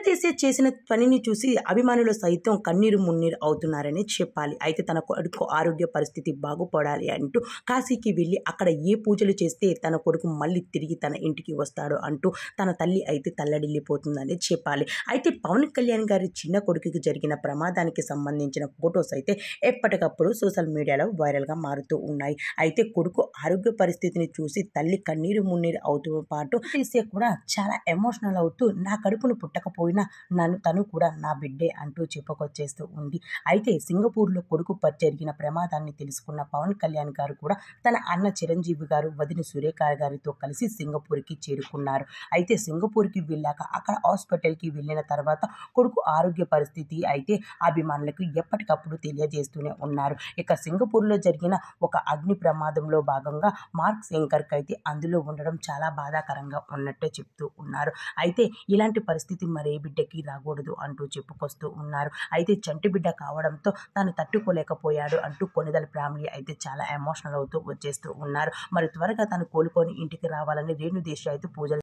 దేశాయ్ చేసిన పనిని చూసి అభిమానులు సైతం కన్నీరు మున్నీరు అవుతున్నారని చెప్పాలి. అయితే తన కొడుకు ఆరోగ్య పరిస్థితి బాగుపడాలి అంటూ కాశీకి వెళ్ళి అక్కడ ఏ పూజలు చేస్తే తన కొడుకు మళ్ళీ తిరిగి తన ఇంటికి వస్తాడు అంటూ తన తల్లి అయితే తల్లడిల్లిపోతుందని చెప్పాలి. అయితే పవన్ కళ్యాణ్ గారి చిన్న కొడుకుకి జరిగిన ప్రమాదానికి సంబంధించిన ఫొటోస్ అయితే ఎప్పటికప్పుడు సోషల్ మీడియాలో వైరల్గా మారుతూ ఉన్నాయి. అయితే కొడుకు ఆరోగ్య పరిస్థితిని చూసి తల్లి కన్నీరు మున్నీరు అవుతూ పాటు తెలిసే కూడా చాలా ఎమోషనల్ అవుతూ నా కడుపును పుట్టకపోయినా తను కూడా నా బిడ్డే అంటూ చెప్పుకొచ్చేస్తూ ఉంది. అయితే సింగపూర్లో కొడుకు జరిగిన ప్రమాదాన్ని తెలుసుకున్న పవన్ కళ్యాణ్ గారు కూడా తన అన్న చిరంజీవి గారు వదిన సురేఖ గారితో కలిసి సింగపూర్కి చేరుకున్నారు. అయితే సింగపూర్కి వెళ్ళాక అక్కడ హాస్పిటల్కి వెళ్ళిన తర్వాత కొడుకు ఆరోగ్య పరిస్థితి అయితే అభిమానులకు ఎప్పటికప్పుడు తెలియజేస్తూనే ఉన్నారు. ఇక సింగపూర్లో జరిగిన ఒక అగ్ని ప్రమాదంలో భాగంగా మార్క్ శంకర్కి అయితే అందులో ఉండడం చాలా బాధాకరంగా ఉన్నట్టే చెప్తూ ఉన్నారు. అయితే ఇలాంటి పరిస్థితి మరే బిడ్డకి రాకూడదు అంటూ చెప్పుకొస్తూ ఉన్నారు. అయితే చంటి బిడ్డ కావడంతో తాను తట్టుకోలేకపోయాడు అంటూ కొనిదల ఫ్యామిలీ అయితే చాలా ఎమోషనల్ అవుతూ వచ్చేస్తూ ఉన్నారు. మరి త్వరగా తను కోలుకొని ఇంటికి రావాలని రేణు దేశాయ్ అయితే పూజలు